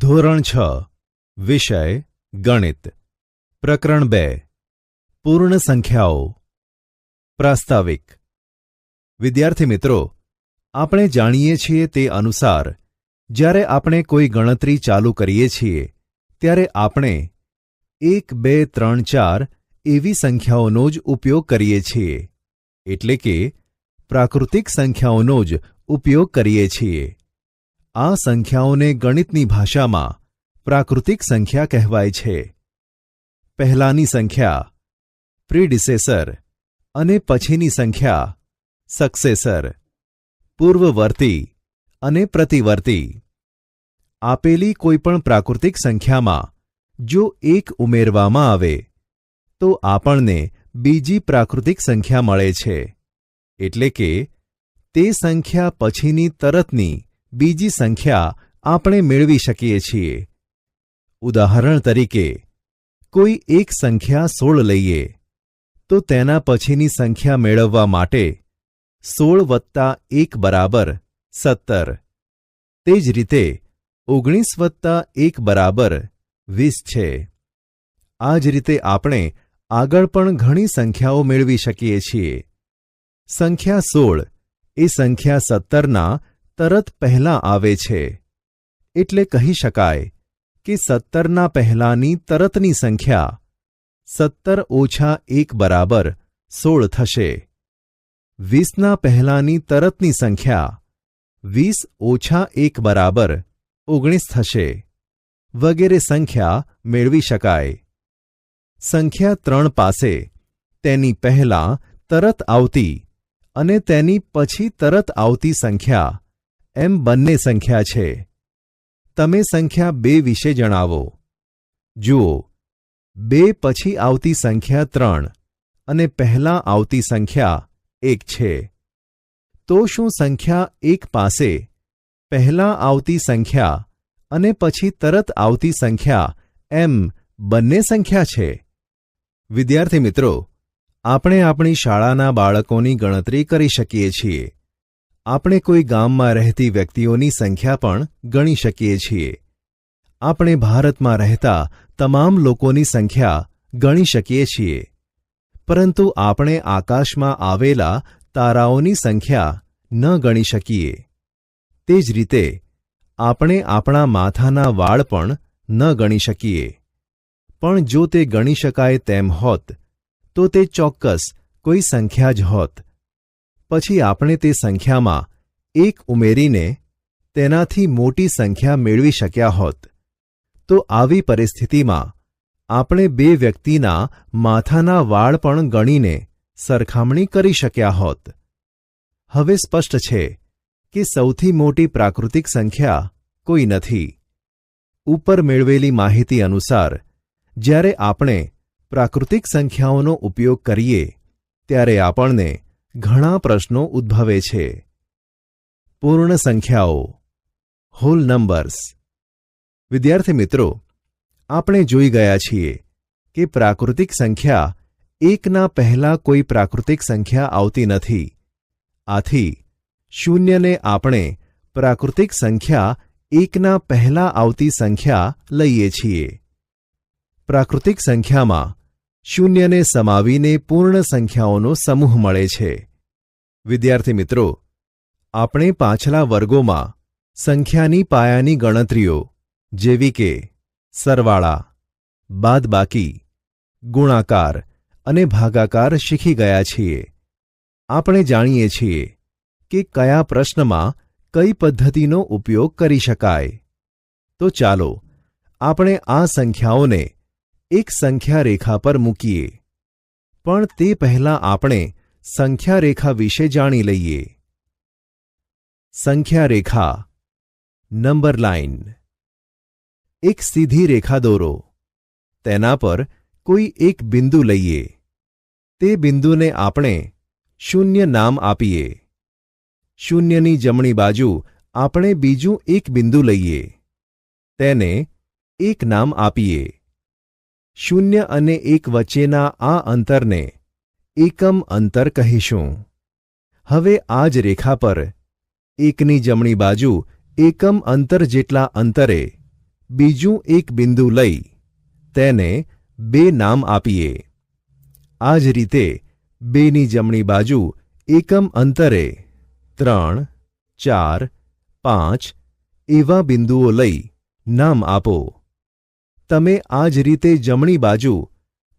ધોરણ 6 વિષય ગણિત પ્રકરણ 2 પૂર્ણ સંખ્યાઓ પ્રાસ્તાવિક વિદ્યાર્થી મિત્રો, આપણે જાણીએ છીએ તે અનુસાર જ્યારે આપણે કોઈ ગણતરી ચાલુ કરીએ છીએ ત્યારે આપણે 1, 2, 3, 4 એવી સંખ્યાઓનો જ ઉપયોગ કરીએ છીએ, એટલે કે પ્રાકૃતિક સંખ્યાઓનો જ ઉપયોગ કરીએ છીએ. આ સંખ્યાઓને ગણિતની ભાષામાં પ્રાકૃતિક સંખ્યા કહેવાય છે. પહેલાની સંખ્યા પ્રીડિસેસર અને પછીની સંખ્યા સક્સેસર, પૂર્વવર્તી અને પ્રતિવર્તી. આપેલી કોઈપણ પ્રાકૃતિક સંખ્યામાં જો 1 ઉમેરવામાં આવે તો આપણને બીજી પ્રાકૃતિક સંખ્યા મળે છે, એટલે કે તે સંખ્યા પછીની તરતની બીજી સંખ્યા આપણે મેળવી શકીએ છીએ. ઉદાહરણ તરીકે, કોઈ એક સંખ્યા 16 લઈએ તો તેના પછીની સંખ્યા મેળવવા માટે 16 + 1 બરાબર 17. તે જ રીતે 19 + 1 બરાબર 20 છે. આ જ રીતે આપણે આગળ પણ ઘણી સંખ્યાઓ મેળવી શકીએ છીએ. સંખ્યા 16 એ સંખ્યા 17ના તરત પહેલાં આવે છે, એટલે કહી શકાય કે 17ના પહેલાંની તરતની સંખ્યા 17 - 1 બરાબર 16 થશે. 20ના પહેલાંની તરતની સંખ્યા 20 - 1 બરાબર 19 થશે, વગેરે સંખ્યા મેળવી શકાય. સંખ્યા 3 પાસે તેની પહેલાં તરત આવતી અને તેની પછી તરત આવતી સંખ્યા એમ બંને સંખ્યા છે. તમે સંખ્યા 2 વિશે જણાવો. જુઓ, 2 પછી આવતી સંખ્યા 3 અને પહેલાં આવતી સંખ્યા 1 છે. તો શું સંખ્યા 1 પાસે પહેલાં આવતી સંખ્યા અને પછી તરત આવતી સંખ્યા એમ બંને સંખ્યા છે? વિદ્યાર્થી મિત્રો, આપણે આપણી શાળાના બાળકોની ગણતરી કરી શકીએ છીએ. આપણે કોઈ ગામમાં રહેતી વ્યક્તિઓની સંખ્યા પણ ગણી શકીએ છીએ. આપણે ભારતમાં રહેતા તમામ લોકોની સંખ્યા ગણી શકીએ છીએ. પરંતુ આપણે આકાશમાં આવેલા તારાઓની સંખ્યા ન ગણી શકીએ. તે જ રીતે આપણે આપણા માથાના વાળ પણ ન ગણી શકીએ. પણ જો તે ગણી શકાય તેમ હોત તો તે ચોક્કસ કોઈ સંખ્યા જ હોત. પછી આપણે તે સંખ્યામાં 1 ઉમેરીને તેનાથી મોટી સંખ્યા મેળવી શક્યા હોત. તો આવી પરિસ્થિતિમાં આપણે 2 વ્યક્તિના માથાના વાળ પણ ગણીને સરખામણી કરી શક્યા હોત. હવે સ્પષ્ટ છે કે સૌથી મોટી પ્રાકૃતિક સંખ્યા કોઈ નથી. ઉપર મેળવેલી માહિતી અનુસાર જ્યારે આપણે પ્રાકૃતિક સંખ્યાઓનો ઉપયોગ કરીએ ત્યારે આપણને ઘણા પ્રશ્નો ઉદ્ભવે છે. પૂર્ણ સંખ્યાઓ, હોલ નંબર્સ. વિદ્યાર્થી મિત્રો, આપણે જોઈ ગયા છીએ કે પ્રાકૃતિક સંખ્યા 1ના પહેલાં કોઈ પ્રાકૃતિક સંખ્યા આવતી નથી. આથી 0ને આપણે પ્રાકૃતિક સંખ્યા 1ના પહેલાં આવતી સંખ્યા લઈએ છીએ. પ્રાકૃતિક સંખ્યામાં 0ને સમાવીને પૂર્ણ સંખ્યાઓનો સમૂહ મળે છે. વિદ્યાર્થી મિત્રો, આપણે પાછલા વર્ગોમાં સંખ્યાની પાયાની ગણતરીઓ જેવી કે સરવાળા, બાદબાકી, ગુણાકાર અને ભાગાકાર શીખી ગયા છીએ. આપણે જાણીએ છીએ કે કયા પ્રશ્નમાં કઈ પદ્ધતિનો ઉપયોગ કરી શકાય. તો ચાલો આપણે આ સંખ્યાઓને એક સંખ્યા રેખા પર મૂકીએ. પણ તે પહેલાં આપણે સંખ્યા રેખા વિશે જાણી લઈએ. સંખ્યા રેખા, નંબર લાઇન. એક સીધી રેખા દોરો. તેના પર કોઈ એક બિંદુ લઈએ. તે બિંદુને આપણે 0 નામ આપીએ. 0ની જમણી બાજુ આપણે બીજું એક બિંદુ લઈએ. તેને 1 નામ આપીએ. 0 અને 1 વચ્ચેના આ અંતરને એકમ અંતર કહીશું. હવે આ જ રેખા પર 1ની જમણી બાજુ એકમ અંતર જેટલા અંતરે બીજું એક બિંદુ લઈ તેને 2 નામ આપીએ. આ જ રીતે 2ની જમણી બાજુ એકમ અંતરે 3, 4, 5 એવા બિંદુઓ લઈ નામ આપો. તમે આ જ રીતે જમણી બાજુ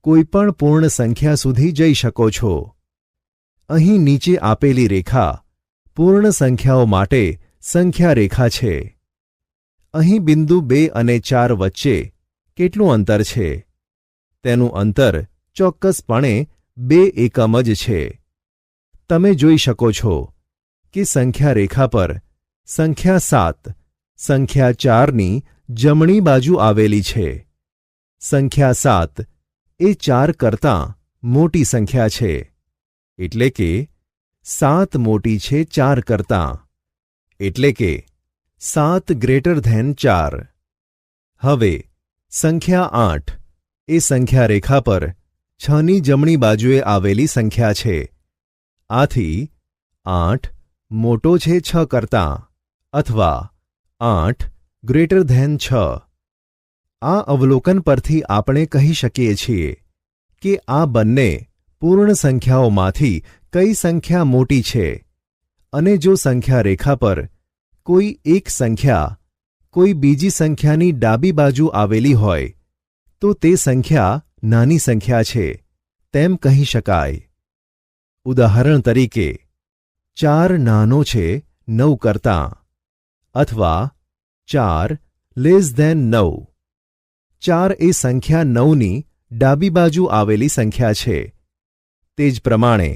કોઈપણ પૂર્ણ સંખ્યા સુધી જઈ શકો છો. અહીં નીચે આપેલી રેખા પૂર્ણ સંખ્યાઓ માટે સંખ્યા રેખા છે. અહીં બિંદુ 2 અને 4 વચ્ચે કેટલું અંતર છે? તેનું અંતર ચોક્કસપણે 2 એકમ જ છે. તમે જોઈ શકો છો કે સંખ્યા રેખા પર સંખ્યા 7 સંખ્યા 4ની જમણી બાજુ આવેલી છે. સંખ્યા 7 એ 4 કરતાં મોટી સંખ્યા છે, એટલે કે 7 મોટી છે 4 કરતાં, એટલે કે 7 > 4. હવે સંખ્યા 8 એ સંખ્યા રેખા પર 6ની જમણી બાજુએ આવેલી સંખ્યા છે. આથી 8 મોટો છે 6 કરતાં, અથવા 8 > 6. આ અવલોકન પરથી આપણે કહી શકીએ છીએ કે આ બંને પૂર્ણ સંખ્યાઓમાંથી કઈ સંખ્યા મોટી છે, અને જો સંખ્યા રેખા પર કોઈ એક સંખ્યા કોઈ બીજી સંખ્યાની ડાબી બાજુ આવેલી હોય તો તે સંખ્યા નાની સંખ્યા છે તેમ કહી શકાય. ઉદાહરણ તરીકે 4 નાનો છે 9 કરતાં, અથવા 4 <9. 4 એ સંખ્યા 9ની ડાબી બાજુ આવેલી સંખ્યા છે. તે જ પ્રમાણે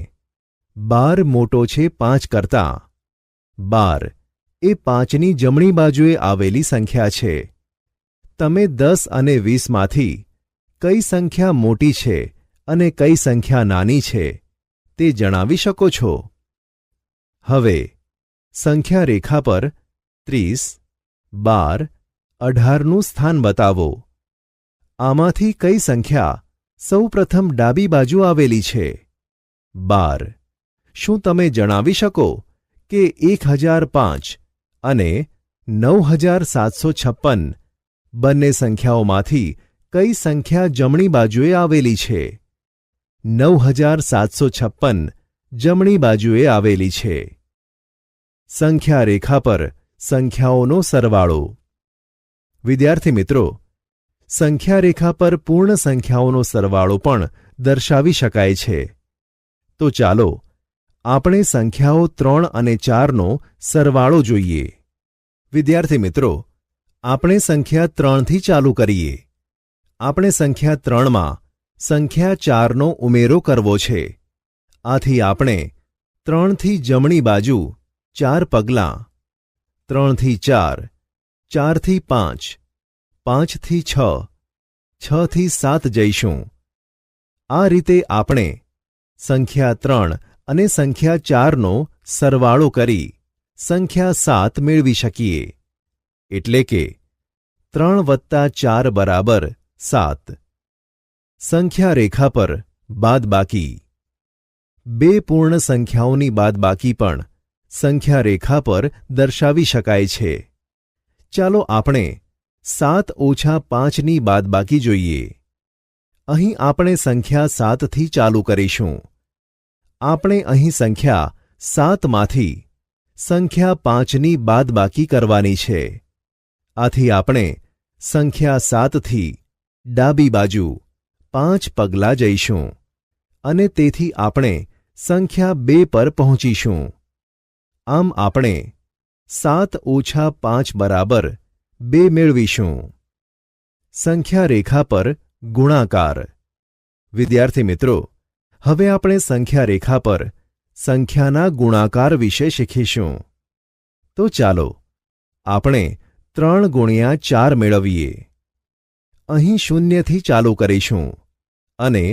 12 મોટો છે 5 કરતાં. 12 એ 5ની જમણી બાજુએ આવેલી સંખ્યા છે. તમે 10 અને 20માંથી કઈ સંખ્યા મોટી છે અને કઈ સંખ્યા નાની છે તે જણાવી શકો છો. હવે સંખ્યા રેખા પર 30, 12, 18નું સ્થાન બતાવો. આમાંથી કઈ સંખ્યા સૌપ્રથમ ડાબી બાજુ આવેલી છે? 12. શું તમે જણાવી શકો કે 1005 અને 9756 બંને સંખ્યાઓમાંથી કઈ સંખ્યા જમણી બાજુએ આવેલી છે? 9756 જમણી બાજુએ આવેલી છે. સંખ્યા રેખા પર સંખ્યાઓનો સરવાળો. વિદ્યાર્થી મિત્રો, સંખ્યા રેખા પર પૂર્ણ સંખ્યાઓનો સરવાળો પણ દર્શાવી શકાય છે. તો ચાલો આપણે સંખ્યાઓ 3 અને 4નો સરવાળો જોઈએ. વિદ્યાર્થી મિત્રો, આપણે સંખ્યા 3થી ચાલુ કરીએ. આપણે સંખ્યા 3માં સંખ્યા 4નો ઉમેરો કરવો છે. આથી આપણે 3થી જમણી બાજુ 4 પગલાં, 3થી 4, 4થી 5, 5થી 6, 6થી 7 જઈશું. આ રીતે આપણે સંખ્યા 3 અને સંખ્યા 4નો સરવાળો કરી સંખ્યા 7 મેળવી શકીએ. એટલે કે 3 + 4 = 7. સંખ્યા રેખા પર બાદબાકી. 2 પૂર્ણ સંખ્યાઓની બાદબાકી પણ સંખ્યા રેખા પર દર્શાવી શકાય છે. ચાલો આપણે 7 - 5ની બાદબાકી જોઈએ. અહીં આપણે સંખ્યા 7થી ચાલુ કરીશું. આપણે અહીં સંખ્યા 7માંથી સંખ્યા 5ની બાદબાકી કરવાની છે. આથી આપણે સંખ્યા 7થી ડાબી બાજુ 5 પગલાં જઈશું અને તેથી આપણે સંખ્યા 2 પર પહોંચીશું. આમ આપણે 7 - 5 = 2 મેળવીશું. સંખ્યા રેખા પર ગુણાકાર. વિદ્યાર્થી મિત્રો, હવે આપણે સંખ્યા રેખા પર સંખ્યાના ગુણાકાર વિશે શીખીશું. તો ચાલો આપણે 3 × 4 મેળવીએ. અહીં 0થી ચાલુ કરીશું અને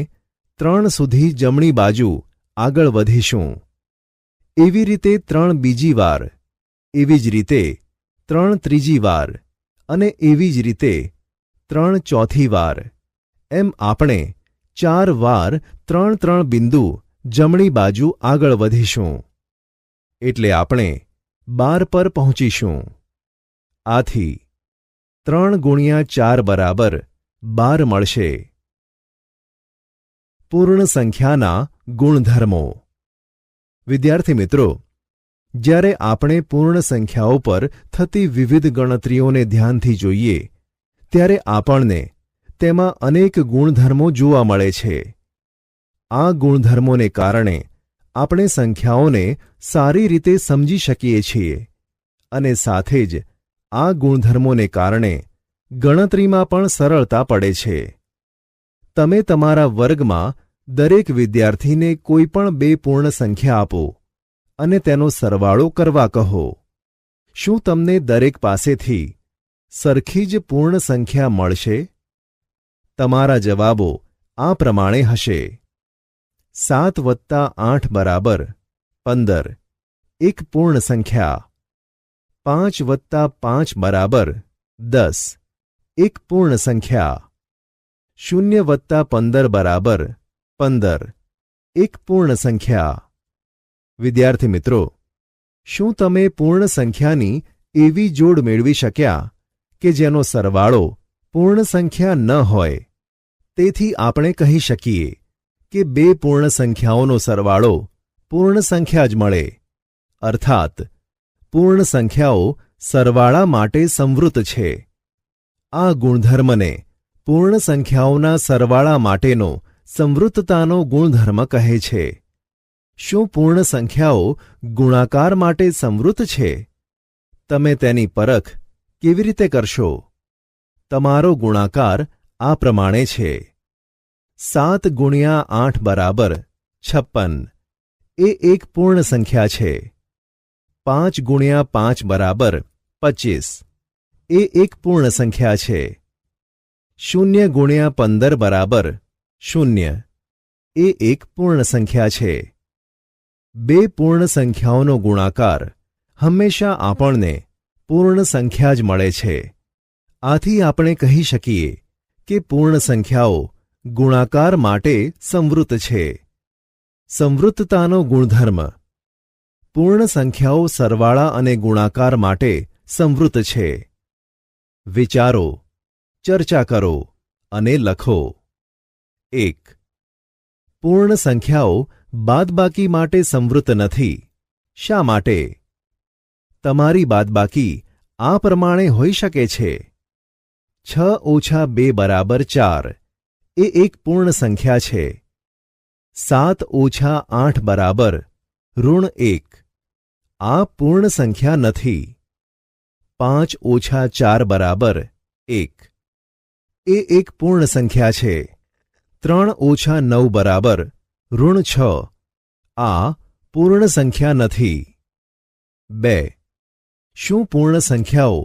3 સુધી જમણી બાજુ આગળ વધીશું. એવી રીતે 3 બીજી વાર, એવી જ રીતે 3 ત્રીજી વાર અને એવી જ રીતે 3 ચોથી વાર. એમ આપણે 4 વાર 3 બિંદુ જમણી બાજુ આગળ વધીશું. એટલે આપણે 12 પર પહોંચીશું. આથી 3 ગુણ્યા 4 બરાબર 12 મળશે. પૂર્ણ સંખ્યાના ગુણધર્મો. વિદ્યાર્થી મિત્રો, જ્યારે આપણે પૂર્ણ સંખ્યાઓ પર થતી વિવિધ ગણતરીઓને ધ્યાનથી જોઈએ ત્યારે આપણને તેમાં અનેક ગુણધર્મો જોવા મળે છે. આ ગુણધર્મોને કારણે આપણે સંખ્યાઓને સારી રીતે સમજી શકીએ છીએ અને સાથે જ આ ગુણધર્મોને કારણે ગણતરીમાં પણ સરળતા પડે છે. તમે તમારા વર્ગમાં દરેક વિદ્યાર્થીને કોઈપણ 2 પૂર્ણ સંખ્યા આપો અને તેનો સરવાળો કરવા કહો. શું તમને દરેક પાસેથી સરખી જ પૂર્ણ સંખ્યા મળશે? તમારા જવાબો આ પ્રમાણે હશે. 7 વત્તા 8 બરાબર 15, એક પૂર્ણ સંખ્યા. 5 વત્તા 5 બરાબર 10, એક પૂર્ણ સંખ્યા. 0 વત્તા 15 બરાબર 15, એક પૂર્ણ સંખ્યા. વિદ્યાર્થી મિત્રો, શું તમે પૂર્ણ સંખ્યાની એવી જોડ મેળવી શક્યા કે જેનો સરવાળો પૂર્ણ સંખ્યા ન હોય? તેથી આપણે કહી શકીએ કે 2 પૂર્ણ સંખ્યાઓનો સરવાળો પૂર્ણ સંખ્યા જ મળે. અર્થાત પૂર્ણ સંખ્યાઓ સરવાળા માટે સંવૃત છે. આ ગુણધર્મને પૂર્ણ સંખ્યાઓના સરવાળા માટેનો સંવૃતતાનો ગુણધર્મ કહે છે. શું પૂર્ણ સંખ્યાઓ ગુણાકાર માટે સંવૃત છે? તમે તેની પરખ કેવી રીતે કરશો? તમારો ગુણાકાર આ પ્રમાણે છે. 7 ગુણ્યા 8 બરાબર 56, એ એક પૂર્ણ સંખ્યા છે. 5 ગુણ્યા 5 બરાબર 25, એ એક પૂર્ણ સંખ્યા છે. 0 ગુણ્યા 15 બરાબર 0, એ એક પૂર્ણ સંખ્યા છે. 2 પૂર્ણ સંખ્યાઓનો ગુણાકાર હંમેશા આપણને પૂર્ણ સંખ્યા જ મળે છે. આથી આપણે કહી શકીએ કે પૂર્ણ સંખ્યાઓ ગુણાકાર માટે સંવૃત છે. સંવૃતતાનો ગુણધર્મ. પૂર્ણ સંખ્યાઓ સરવાળા અને ગુણાકાર માટે સંવૃત છે. વિચારો, ચર્ચા કરો અને લખો. 1. પૂર્ણ સંખ્યાઓ બાદબાકી માટે સંવૃત નથી. શા માટે? તમારી બાદબાકી આ પ્રમાણે હોઈ શકે છે. 6 ઓછા 2 બરાબર 4, એ એક પૂર્ણ સંખ્યા છે. 7 ઓછા 8 બરાબર -1, આ પૂર્ણ સંખ્યા નથી. 5 ઓછા 4 બરાબર 1, એ એક પૂર્ણ સંખ્યા છે. 3 ઓછા 9 બરાબર -6, આ પૂર્ણ સંખ્યા નથી. 2. શું પૂર્ણ સંખ્યાઓ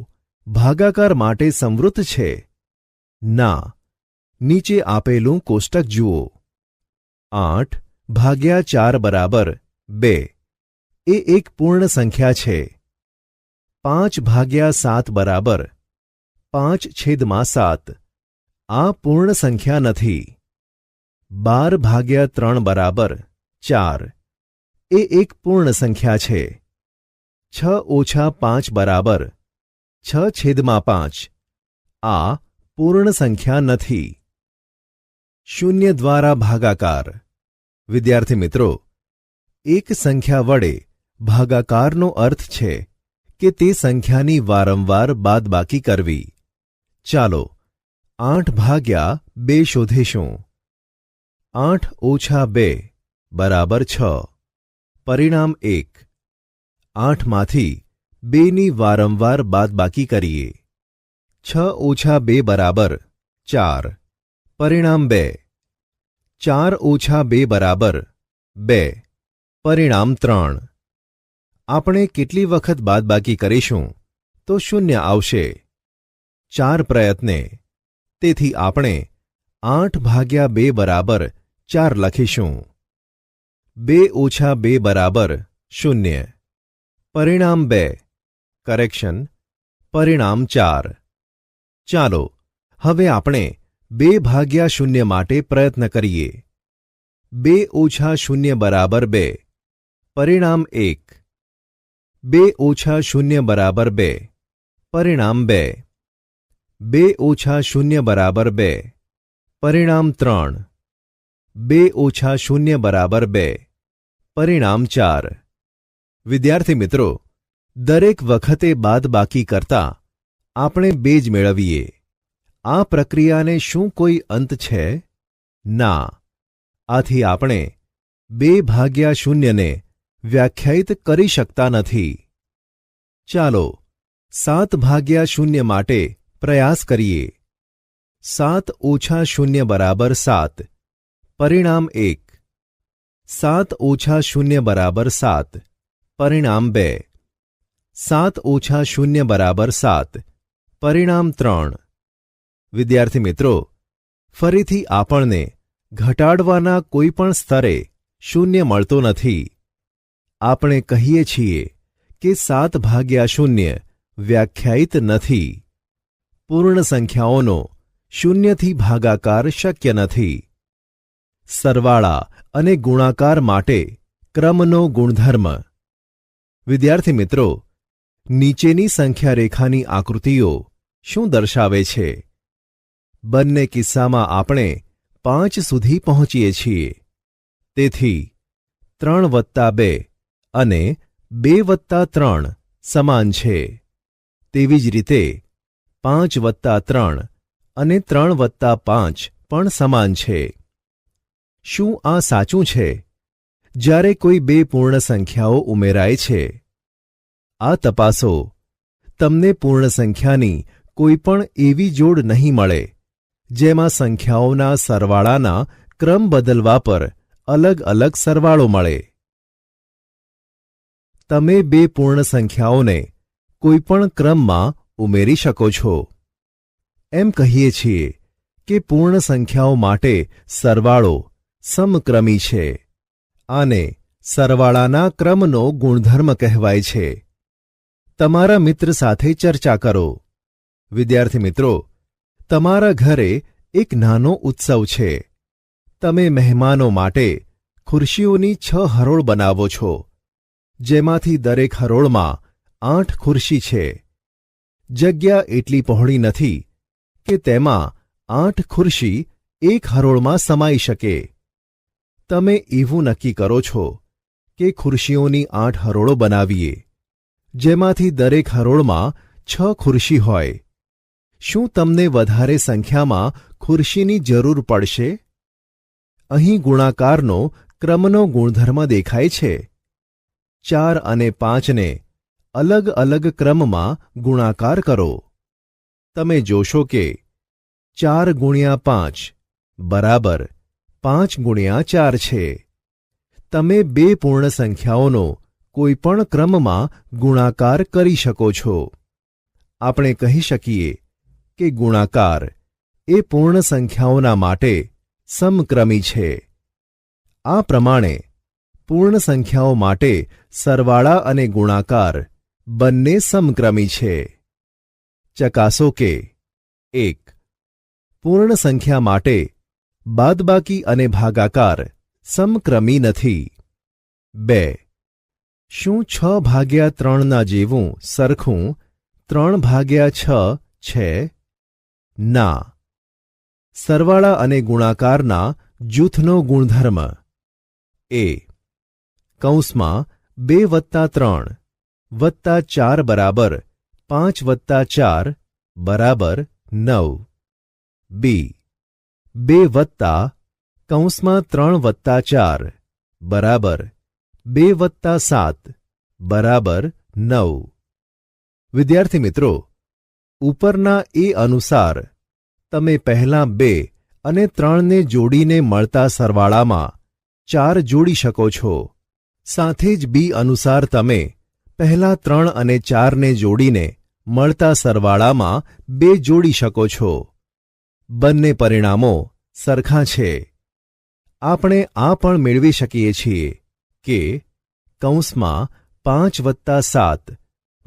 ભાગાકાર માટે સંવૃત છે? ના. નીચે આપેલું કોષ્ટક જુઓ. 8 ભાગ્યા 4 બરાબર 2, એ એક પૂર્ણ સંખ્યા છે. 5 ભાગ્યા 7 બરાબર 5/7, આ પૂર્ણ સંખ્યા નથી. 12 ભાગ્યા 3 બરાબર 4, એ એક પૂર્ણ સંખ્યા છે. 6 ઓછા 5 બરાબર 6/5, આ પૂર્ણ સંખ્યા નથી. શૂન્ય દ્વારા ભાગાકાર. વિદ્યાર્થી મિત્રો, એક સંખ્યા વડે ભાગાકારનો અર્થ છે કે તે સંખ્યાની વારંવાર બાદબાકી કરવી. ચાલો 8 ભાગ્યા 2 શોધીશું. 8 ઓછા 2 બરાબર 6, પરિણામ 1. 8માંથી 2ની વારંવાર બાદબાકી કરીએ. 6 ઓછા 2 બરાબર 4, પરિણામ 2. 4 ઓછા 2 બરાબર 2, પરિણામ 3. આપણે કેટલી વખત બાદબાકી કરીશું તો 0 આવશે? 4 પ્રયત્ને. તેથી આપણે 8 ભાગ્યા 2 બરાબર 4 લખીશું. 2 ઓછા 2 બરાબર 0, પરિણામ 2. કરેક્શન, પરિણામ 4. ચાલો હવે આપણે 2 ભાગ્યા 0 માટે પ્રયત્ન કરીએ. 2 ઓછા 0 બરાબર 2, પરિણામ 1. 2 ઓછા 0 બરાબર 2, પરિણામ 2. 2 ઓછા 0 બરાબર 2, પરિણામ 3. 2 ઓછા 0 બરાબર 2, પરિણામ 4. વિદ્યાર્થી મિત્રો, દરેક વખતે બાદબાકી કરતા આપણે 2 જ મેળવીએ. આ પ્રક્રિયાને શું કોઈ અંત છે? ના. આથી આપણે 2 ભાગ્યા 0 ને વ્યાખ્યાયિત કરી શકતા નથી. ચાલો 7 ભાગ્યા 0 માટે પ્રયાસ કરીએ. 7 ઓછા 0 બરાબર 7, પરિણામ 1. 7 ઓછા 0 બરાબર 7, પરિણામ 2. 7 ઓછા 0 બરાબર 7, પરિણામ 3. વિદ્યાર્થી મિત્રો, ફરીથી આપણને ઘટાડવાના કોઈપણ સ્તરે 0 મળતો નથી. આપણે કહીએ છીએ કે 7 ભાગ્યા 0 વ્યાખ્યાયિત નથી. પૂર્ણ સંખ્યાઓનો 0થી ભાગાકાર શક્ય નથી. સરવાળા અને ગુણાકાર માટે ક્રમનો ગુણધર્મ. વિદ્યાર્થી મિત્રો, નીચેની સંખ્યા રેખાની આકૃતિઓ શું દર્શાવે છે? બંને કિસ્સામાં આપણે 5 સુધી પહોંચીએ છીએ. તેથી 3 વત્તા 2 અને 2 વત્તા 3 સમાન છે. તેવી જ રીતે 5 વત્તા 3 અને 3 વત્તા 5 પણ સમાન છે. શું આ સાચું છે? જ્યારે કોઈ 2 પૂર્ણ સંખ્યાઓ ઉમેરાય છે, આ તપાસો. તમને પૂર્ણ સંખ્યાની કોઈ પણ એવી જોડ નહીં મળે જેમાં સંખ્યાઓના સરવાળાના ક્રમ બદલવા પર અલગ અલગ સરવાળો મળે. તમે 2 પૂર્ણ સંખ્યાઓને કોઈપણ ક્રમમાં ઉમેરી શકો છો. એમ કહીએ છીએ કે પૂર્ણ સંખ્યાઓ માટે સરવાળો સમક્રમી છે. આને સરવાળાના ક્રમનો ગુણધર્મ કહેવાય છે. તમારા મિત્ર સાથે ચર્ચા કરો. વિદ્યાર્થી મિત્રો, તમારા ઘરે એક નાનો ઉત્સવ છે. તમે મહેમાનો માટે ખુરશીઓની 6 હરોળ બનાવો છો, જેમાંથી દરેક હરોળમાં 8 ખુરશી છે. જગ્યા એટલી પહોળી નથી કે તેમાં 8 ખુરશી એક હરોળમાં સમાઈ શકે. તમે એવું નક્કી કરો છો કે ખુરશીઓની 8 હરોળો બનાવીએ, જેમાંથી દરેક હરોળમાં 6 ખુરશી હોય. શું તમને વધારે સંખ્યામાં ખુરશીની જરૂર પડશે? અહીં ગુણાકારનો ક્રમનો ગુણધર્મ દેખાય છે. 4 અને 5ને અલગ અલગ ક્રમમાં ગુણાકાર કરો. તમે જોશો કે 4 ગુણ્યા 5 બરાબર 5 ગુણ્યા 4 છે. તમે 2 પૂર્ણ સંખ્યાઓનો કોઈપણ ક્રમમાં ગુણાકાર કરી શકો છો. આપણે કહી શકીએ કે ગુણાકાર એ પૂર્ણ સંખ્યાઓના માટે સમક્રમી છે. આ પ્રમાણે પૂર્ણ સંખ્યાઓ માટે સરવાળા અને ગુણાકાર બંને સમક્રમી છે. ચકાસો કે 1. પૂર્ણ સંખ્યા માટે બાદબાકી અને ભાગાકાર સમક્રમી નથી. 2. શું 6 ભાગ્યા 3ના જેવું સરખું 3 ભાગ્યા 6 છે? ના. સરવાળા અને ગુણાકારના જૂથનો ગુણધર્મ. એ કૌંસમાં 2 વત્તા 3 વત્તા 4 બરાબર 5 વત્તા 4 બરાબર 9. બી 2 વત્તા કૌંસમાં 3 વત્તા 4 બરાબર 2 વત્તા 7 બરાબર 9. વિદ્યાર્થી મિત્રો, ઉપરના એ અનુસાર તમે પહેલાં 2 અને 3ને જોડીને મળતા સરવાળામાં 4 જોડી શકો છો. સાથે જ બી અનુસાર તમે પહેલા 3 અને 4ને જોડીને મળતા સરવાળામાં 2 જોડી શકો છો. બંને પરિણામો સરખા છે. આપણે આ પણ મેળવી શકીએ છીએ કે કૌંસમાં 5 વત્તા 7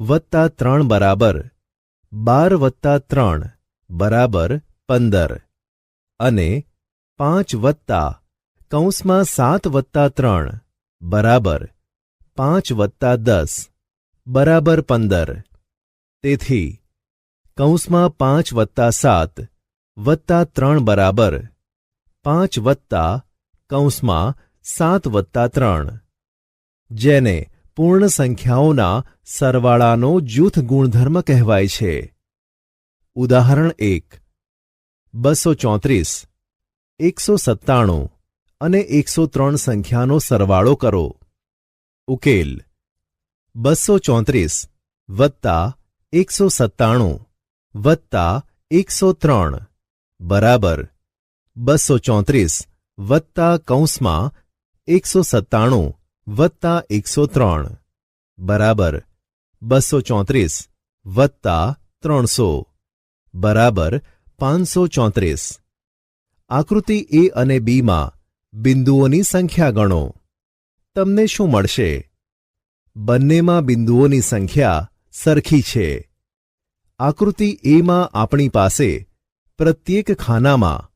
વત્તા 3 બરાબર 12 વત્તા 3 બરાબર 15 અને 5 વત્તા કૌંસમાં 7 વત્તા 3 બરાબર 5 વત્તા 10 બરાબર 15. તેથી કૌંસમાં 5+7 +3 બરાબર 5 વત્તા કૌંસમાં 7+3, જેને પૂર્ણ સંખ્યાઓના સરવાળાનો જૂથ ગુણધર્મ કહેવાય છે. ઉદાહરણ 1. 234, 197 અને 103 સંખ્યાનો સરવાળો કરો. ઉકેલ: 234 વત્તા 197 વત્તા 103 બરાબર 234 વત્તા કૌંસમાં 197 વત્તા 103 બરાબર 234 વત્તા 300 બરાબર 534. આકૃતિ એ અને બીમાં બિંદુઓની સંખ્યા ગણો. તમને શું મળશે? બંનેમાં બિંદુઓની સંખ્યા સરખી છે. આકૃતિ એમાં આપણી પાસે પ્રત્યેક ખાનામાં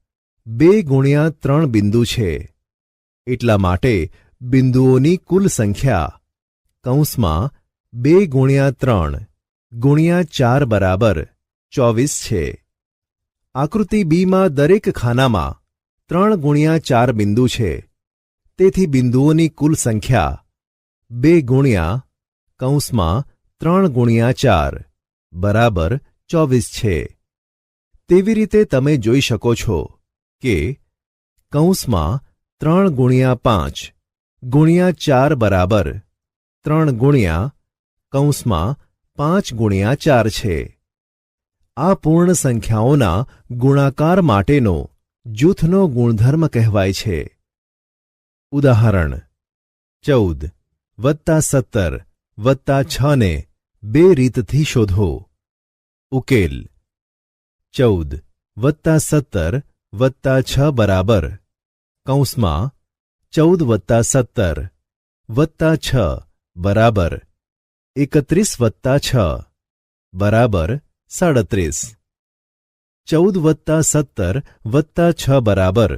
2×3 બિંદુ છે. એટલા માટે બિંદુઓની કુલ સંખ્યા કૌંસમાં 2×3 × 4 બરાબર 24 છે. આકૃતિ બીમાં દરેક ખાનામાં 3×4 બિંદુ છે. તેથી બિંદુઓની કુલ સંખ્યા 2×3×4 બરાબર 24 છે. તેવી રીતે તમે જોઈ શકો છો કે કૌંસમાં 3×5 × 4 બરાબર 3 કૌંસમાં 5×4 છે. આ પૂર્ણ સંખ્યાઓના ગુણાકાર માટેનો જૂથનો ગુણધર્મ કહેવાય છે. ઉદાહરણ: 14 +17 +6 ને 2 રીતથી શોધો. ઉકેલ: 14 +17 +6 બરાબર કૌંસમાં 14 + 17 + 6 બરાબર 31 + 6 બરાબર 37. 14 + 17 + 6 બરાબર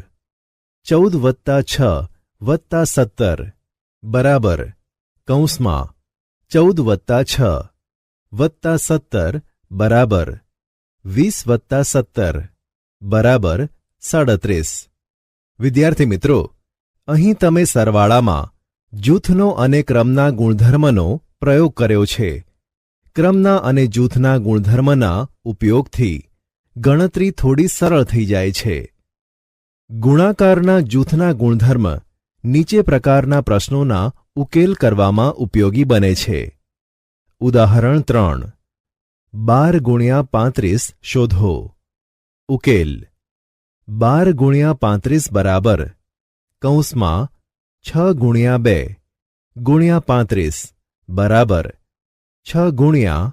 14 + 6 + 17 બરાબર કૌંસમાં 14 + 6 + 17 બરાબર 20 + 17 બરાબર 37. વિદ્યાર્થી મિત્રો, અહીં તમે સરવાળામાં જૂથનો અને ક્રમના ગુણધર્મનો પ્રયોગ કર્યો છે. ક્રમના અને જૂથના ગુણધર્મના ઉપયોગથી ગણતરી થોડી સરળ થઈ જાય છે. ગુણાકારના જૂથના ગુણધર્મ નીચે પ્રકારના પ્રશ્નોના ઉકેલ કરવામાં ઉપયોગી બને છે. ઉદાહરણ 3. 12×35 શોધો. ઉકેલ: 12×35 બરાબર કૌંસમાં 6×2 × 35 બરાબર 6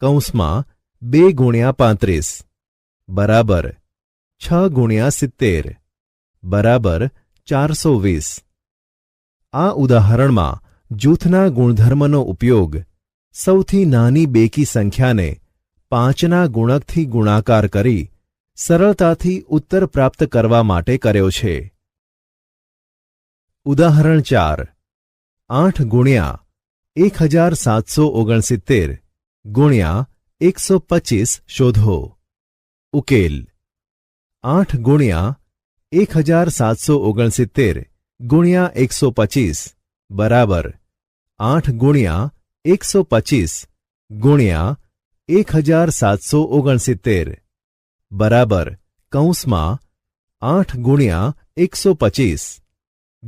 કૌંસમાં 2×35 બરાબર 6×70 બરાબર 420. આ ઉદાહરણમાં જૂથના ગુણધર્મનો ઉપયોગ સૌથી નાની બેકી સંખ્યાને 5ના ગુણકથી ગુણાકાર કરી સરળતાથી ઉત્તર પ્રાપ્ત કરવા માટે કર્યો છે. ઉદાહરણ 4. 8×1769 × 125 શોધો. ઉકેલ: 8×1769 × 125 બરાબર 8×125 × 1769 બરાબર કૌંસમાં 8×125 ×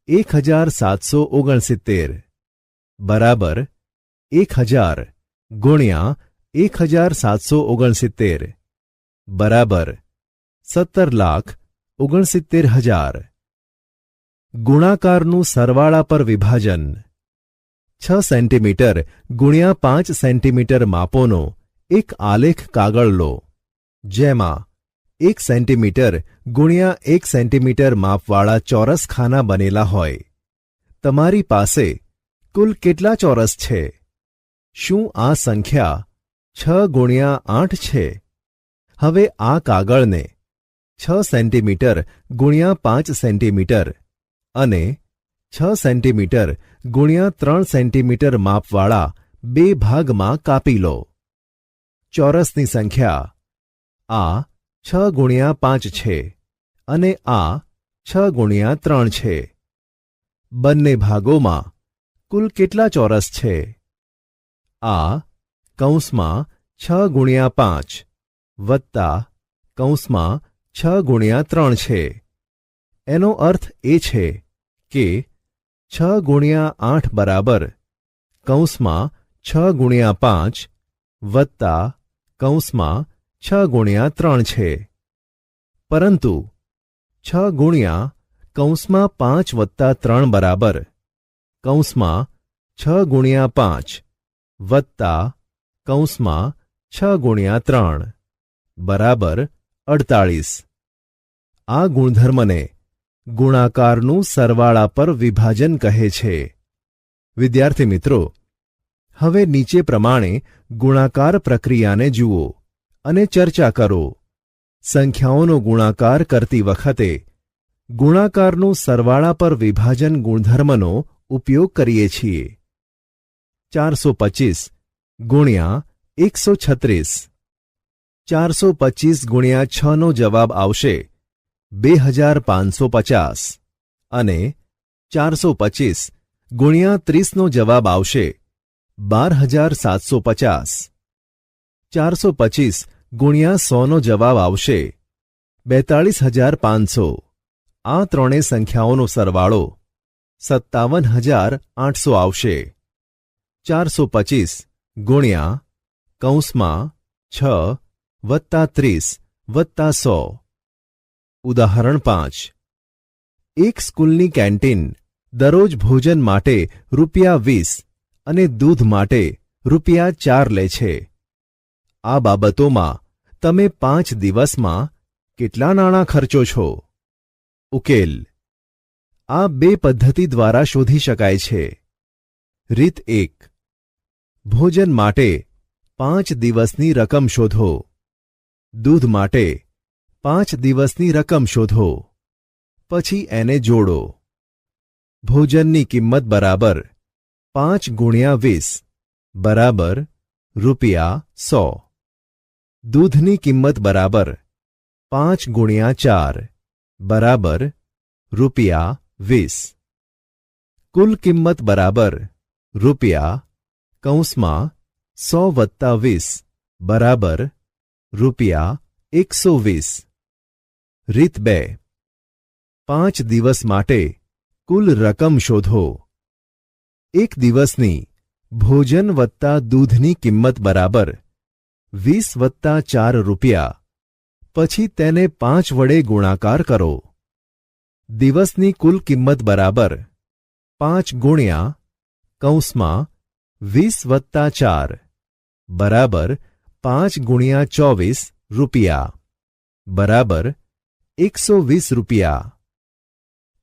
1769 બરાબર 1000 × 1769 બરાબર 17,69,000. ગુણાકારનું સરવાળા પર વિભાજન. 6 સેન્ટીમીટર × 5 સેન્ટીમીટર માપોનો એક આલેખ કાગળ લો, જેમાં 1 સેન્ટીમીટર × 1 સેન્ટીમીટર માપવાળા ચોરસ ખાના બનેલા હોય. તમારી પાસે કુલ કેટલા ચોરસ છે? શું આ સંખ્યા 6×8 છે? હવે આ કાગળને 6 સેન્ટીમીટર × 5 સેન્ટીમીટર અને 6 સેન્ટીમીટર × 3 સેન્ટીમીટર માપવાળા 2 ભાગમાં કાપી લો. ચોરસની સંખ્યા. આ 6 ગુણ્યા 5 છે અને આ 6 ગુણ્યા 3 છે. બંને ભાગોમાં કુલ કેટલા ચોરસ છે? આ કૌંસમાં 6 ગુણ્યા 5 વત્તા કૌંસમાં 6 ગુણ્યા 3 છે. એનો અર્થ એ છે કે 6 ગુણ્યા 8 બરાબર કૌંસમાં 6 ગુણ્યા 5 વત્તા કૌંસમાં 6 ગુણ્યા 3 છે. પરંતુ 6 ગુણ્યા કૌંસમાં 5 વત્તા 3 બરાબર કૌંસમાં 6 ગુણ્યા 5 વત્તા કૌંસમાં 6 ગુણ્યા 3 બરાબર 48. આ ગુણધર્મને ગુણાકારનું સરવાળા પર વિભાજન કહે છે. વિદ્યાર્થી મિત્રો, હવે નીચે પ્રમાણે ગુણાકાર પ્રક્રિયાને જુઓ અને ચર્ચા કરો. સંખ્યાઓનો ગુણાકાર કરતી વખતે ગુણાકારનું સરવાળા પર વિભાજન ગુણધર્મનો ઉપયોગ કરીએ છીએ. 425 ગુણ્યા 136. 425 ગુણ્યા 6 નો જવાબ આવશે 2550 અને 425 ગુણ્યા 30 નો જવાબ આવશે 12750. 425 ગુણ્યા 100 નો જવાબ આવશે 42500. આ ત્રણેય સંખ્યાઓનો સરવાળો 57800 આવશે. 425 ગુણ્યા કૌંસમાં 6 વત્તા 30 વત્તા 100. ઉદાહરણ 5. એક સ્કૂલની કેન્ટીન દરરોજ ભોજન માટે ₹20 અને દૂધ માટે ₹4 લે છે. આ બાબતોમાં તમે 5 દિવસમાં કેટલા નાણાં ખર્ચો છો? ઉકેલ. આ બે પદ્ધતિ દ્વારા શોધી શકાય છે. રીત 1. ભોજન માટે 5 દિવસની રકમ શોધો. દૂધ માટે 5 દિવસની રકમ શોધો. પછી એને જોડો. ભોજનની કિંમત બરાબર 5 ગુણ્યા 20 બરાબર ₹100. દૂધની કિંમત બરાબર 5 ગુણ્યા 4 બરાબર ₹20. કુલ કિંમત બરાબર કૌંસમાં 100 વત્તા 20 બરાબર ₹120. રીત 2. 5 દિવસ માટે કુલ રકમ શોધો. એક દિવસની ભોજન વત્તા દૂધની કિંમત બરાબર 20 વત્તા 4 રૂપિયા. પછી તેને 5 વડે ગુણાકાર કરો. દિવસની કુલ કિંમત બરાબર 5 ગુણ્યા કૌંસમાં 20 વત્તા 4 બરાબર 5 ગુણ્યા 24 રૂપિયા બરાબર 120 રૂપિયા.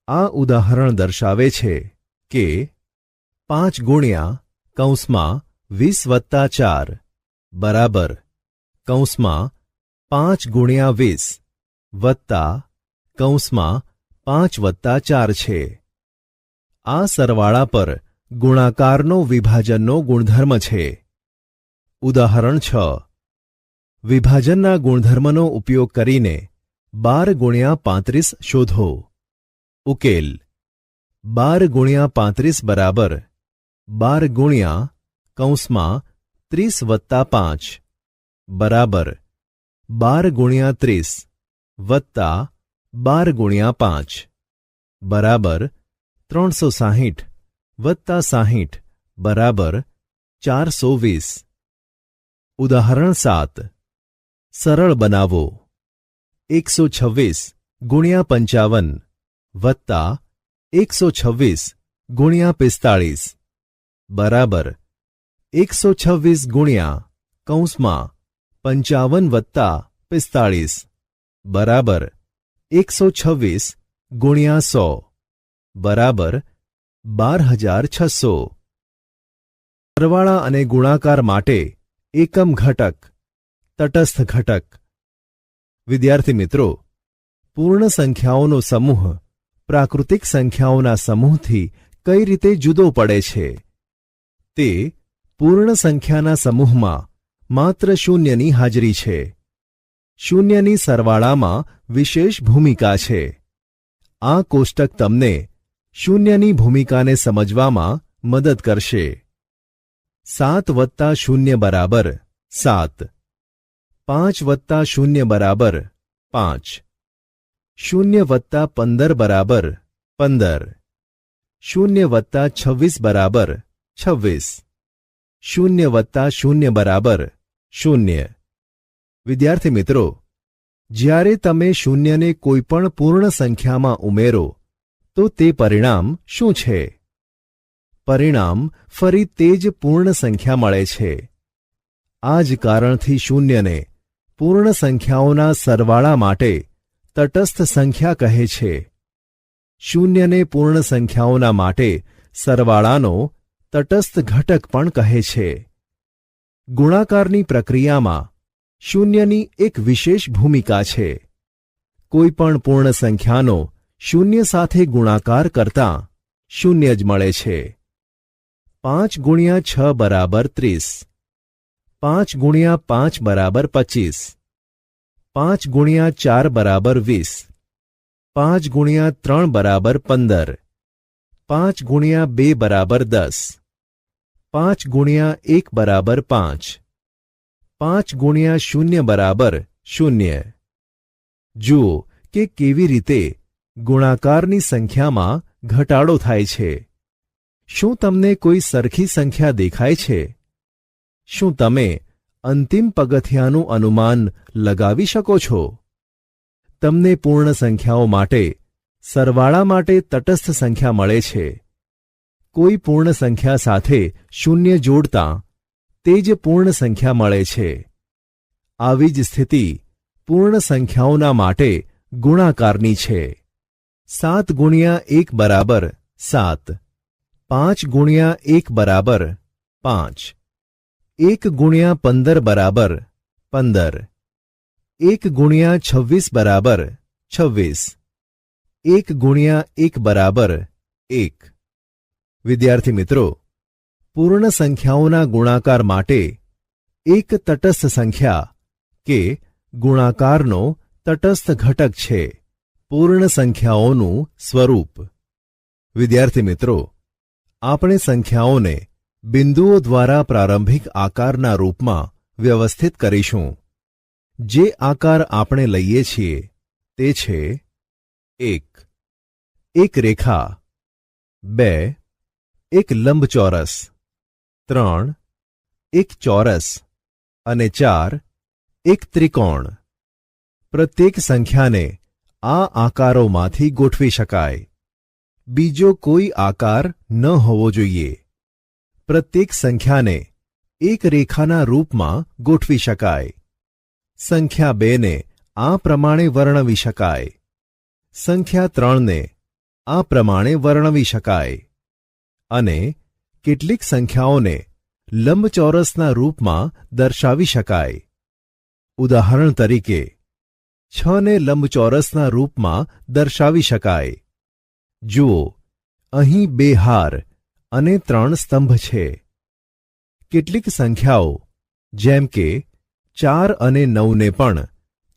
આ ઉદાહરણ દર્શાવે છે કે 5 ગુણ્યા કૌંસમાં 20 વત્તા 4 બરાબર કૌંસમાં 5 ગુણ્યા 20 વત્તા કૌંસમાં 5 વત્તા 4 છે. આ સરવાળા પર ગુણાકારનો વિભાજનનો ગુણધર્મ છે. ઉદાહરણ 6. વિભાજનના ગુણધર્મનો ઉપયોગ કરીને 12 ગુણ્યા 35 શોધો. ઉકેલ. 12 ગુણ્યા 35 બરાબર 12 ગુણ્યા કૌંસમાં 30 વત્તા 5 બરાબર 12 ગુણ્યા 30 વત્તા 12 ગુણ્યા 5 બરાબર 360 વત્તા 60 બરાબર 420. ઉદાહરણ 7. સરળ બનાવો. 126 ગુણ્યા 55 વત્તા 126 ગુણ્યા 45 બરાબર 126 ગુણ્યા કૌંસમાં 55 વત્તા 45 બરાબર 126 ગુણ્યા 100 બરાબર 12600. સરવાળા અને ગુણાકાર માટે એકમ ઘટક તટસ્થ ઘટક. વિદ્યાર્થી મિત્રો, પૂર્ણ સંખ્યાઓનો સમૂહ પ્રાકૃતિક સંખ્યાઓના સમૂહથી કઈ રીતે જુદો પડે છે? તે પૂર્ણ સંખ્યાના સમૂહમાં માત્ર શૂન્યની હાજરી છે. શૂન્યની સરવાળામાં વિશેષ ભૂમિકા છે. આ કોષ્ટક તમને શૂન્યની ભૂમિકાને સમજવામાં મદદ કરશે. 7 વત્તા શૂન્ય બરાબર 7. 5 વત્તા શૂન્ય બરાબર 5. શૂન્ય વત્તા 15 બરાબર 15. શૂન્ય વત્તા 26 બરાબર 26. શૂન્ય વત્તા શૂન્ય બરાબર 0. વિદ્યાર્થી મિત્રો, જ્યારે તમે શૂન્યને કોઈપણ પૂર્ણ સંખ્યામાં ઉમેરો તો તે પરિણામ શું છે? પરિણામ ફરી તે જ પૂર્ણ સંખ્યા મળે છે. આ જ કારણથી શૂન્યને પૂર્ણ સંખ્યાઓના સરવાળા માટે તટસ્થ સંખ્યા કહે છે. શૂન્યને પૂર્ણ સંખ્યાઓના માટે સરવાળાનો તટસ્થ ઘટક પણ કહે છે. ગુણાકારની પ્રક્રિયામાં શૂન્યની એક વિશેષ ભૂમિકા છે. કોઈપણ પૂર્ણ સંખ્યાનો શૂન્ય સાથે ગુણાકાર કરતાં શૂન્ય જ મળે છે. 5 ગુણ્યા 6 બરાબર 30. 5 ગુણ્યા 5 બરાબર 25. 5 ગુણ્યા 4 બરાબર 20. 5 ગુણ્યા 3 બરાબર 15. 5 ગુણ્યા 2 બરાબર 10. 5 ગુણ્યા 1 બરાબર 5. 5 ગુણ્યા 0 બરાબર 0. જુઓ કે કેવી રીતે ગુણાકારની સંખ્યામાં ઘટાડો થાય છે. શું તમને કોઈ સરખી સંખ્યા દેખાય છે? શું તમે અંતિમ પગથિયાનું અનુમાન લગાવી શકો છો? તમને પૂર્ણ સંખ્યાઓ માટે સરવાળા માટે તટસ્થ સંખ્યા મળે છે. કોઈ પૂર્ણ સંખ્યા સાથે શૂન્ય જોડતાં તે જ પૂર્ણ સંખ્યા મળે છે. આવી જ સ્થિતિ પૂર્ણ સંખ્યાઓના માટે ગુણાકારની છે. 7 ગુણ્યા 1 બરાબર 7. 5 ગુણ્યા 1 બરાબર 5. 1 ગુણ્યા 15 બરાબર 15. 1 ગુણ્યા 26 બરાબર 26. 1 ગુણ્યા 1 બરાબર 1. વિદ્યાર્થી મિત્રો, પૂર્ણ સંખ્યાઓના ગુણાકાર માટે એક તટસ્થ સંખ્યા કે ગુણાકારનો તટસ્થ ઘટક છે પૂર્ણ સંખ્યાઓનું સ્વરૂપ. વિદ્યાર્થી મિત્રો, આપણે સંખ્યાઓને બિંદુઓ દ્વારા પ્રારંભિક આકારના રૂપમાં વ્યવસ્થિત કરીશું. જે આકાર આપણે લઈએ છીએ તે છે 1. એક રેખા, 2. એક લંબચોરસ, 3. એક ચોરસ અને 4. એક ત્રિકોણ. પ્રત્યેક સંખ્યાને આ આકારોમાંથી ગોઠવી શકાય. બીજો કોઈ આકાર ન હોવો જોઈએ. પ્રત્યેક સંખ્યાને એક રેખાના રૂપમાં ગોઠવી શકાય. સંખ્યા 2ને આ પ્રમાણે વર્ણવી શકાય. સંખ્યા 3ને આ પ્રમાણે વર્ણવી શકાય. અને કેટલીક સંખ્યાઓને લંબચોરસના રૂપમાં દર્શાવી શકાય. ઉદાહરણ તરીકે 6ને લંબચોરસના રૂપમાં દર્શાવી શકાય. જુઓ, અહીં 2 હાર અને 3 સ્તંભ છે. કેટલીક સંખ્યાઓ જેમ કે 4 અને 9ને પણ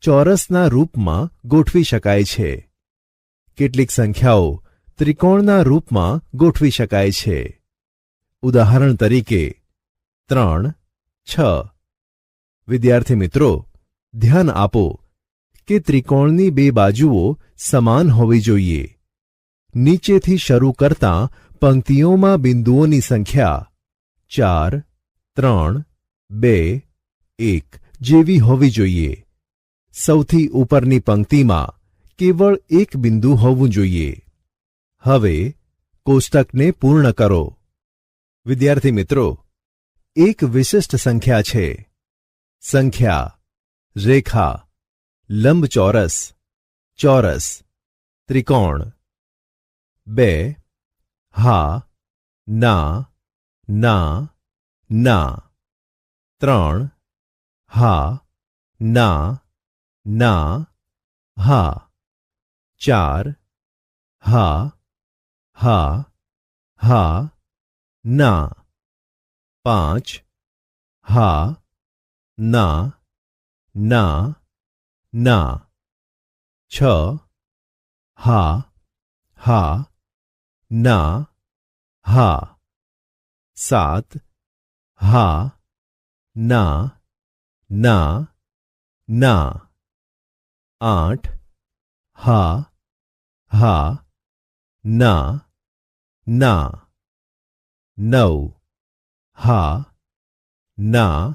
ચોરસના રૂપમાં ગોઠવી શકાય છે. કેટલીક સંખ્યાઓ ત્રિકોણના રૂપમાં ગોઠવી શકાય છે. ઉદાહરણ તરીકે 3, 6. વિદ્યાર્થી મિત્રો, ધ્યાન આપો કે ત્રિકોણની 2 બાજુઓ સમાન હોવી જોઈએ. નીચેથી શરૂ કરતાં પંક્તિઓમાં બિંદુઓની સંખ્યા 4, 3, 2, 1 જેવી હોવી જોઈએ. સૌથી ઉપરની પંક્તિમાં કેવળ એક બિંદુ હોવું જોઈએ. હવે કોષ્ટકને પૂર્ણ કરો. વિદ્યાર્થી મિત્રો, એક વિશિષ્ટ સંખ્યા છે. સંખ્યા, રેખા, લંબચોરસ, ચોરસ, ત્રિકોણ. 2 હા, ના, ના, ના. 3 હા, ના, ના, હા. 4 હા, હા, હા, ના. 5 હા, ના, ના, ના. 6 હા, હા, ના, હા. 7 હા, ના, ના, ના. 8 હા, હા, ના, ના. 9 હા, ના,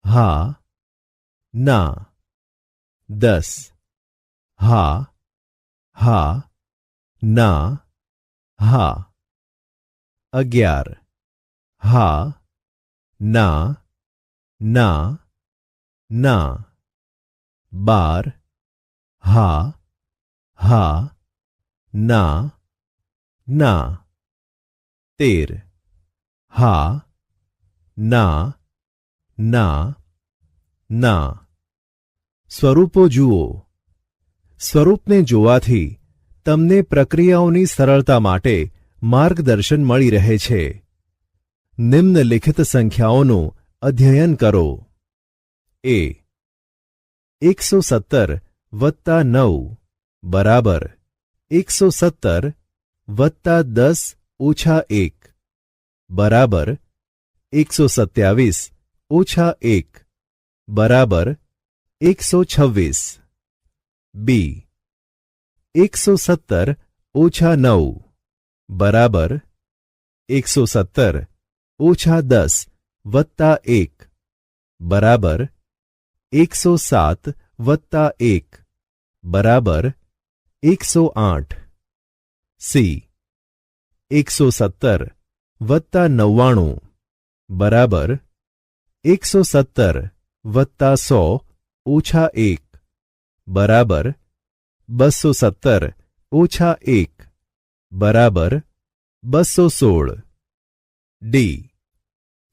હા, ના. 10 હા, હા, ના, હા. 11 હા, ના, ના, ના. 12 હા, હા, ના, ના. 13 હા, ના, ના, ના. સ્વરૂપો જુઓ. સ્વરૂપને જોવાથી તમને પ્રક્રિયાઓની સરળતા માટે માર્ગદર્શન મળી રહે છે. નિમ્નલિખિત સંખ્યાઓનું અધ્યયન કરો. એ 117 વત્તા 9 બરાબર 117 વત્તા 10 ઓછા 1 બરાબર 127 ઓછા 1 બરાબર 126. બી 117 ઓછા 9 બરાબર 117 ઓછા 10 વત્તા 1 બરાબર 107 વત્તા 1 બરાબર 108. સી 117 વત્તા 99 બરાબર 117 વત્તા 100 ઓછા 1 બરાબર 217 ઓછા 1 બરાબર 216. ડી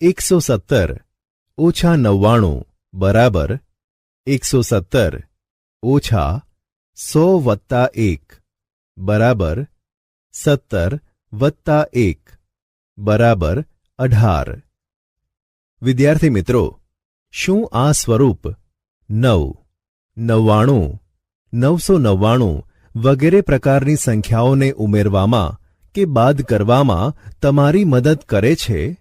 117 ઓછા 99 બરાબર 117 ઓછા 100 વત્તા 1 બરાબર 17 વત્તા 1 બરાબર 18. વિદ્યાર્થી મિત્રો, શું આ સ્વરૂપ 9, 99, 999 વગેરે પ્રકારની સંખ્યાઓને ઉમેરવામાં કે બાદ કરવામાં તમારી મદદ કરે છે?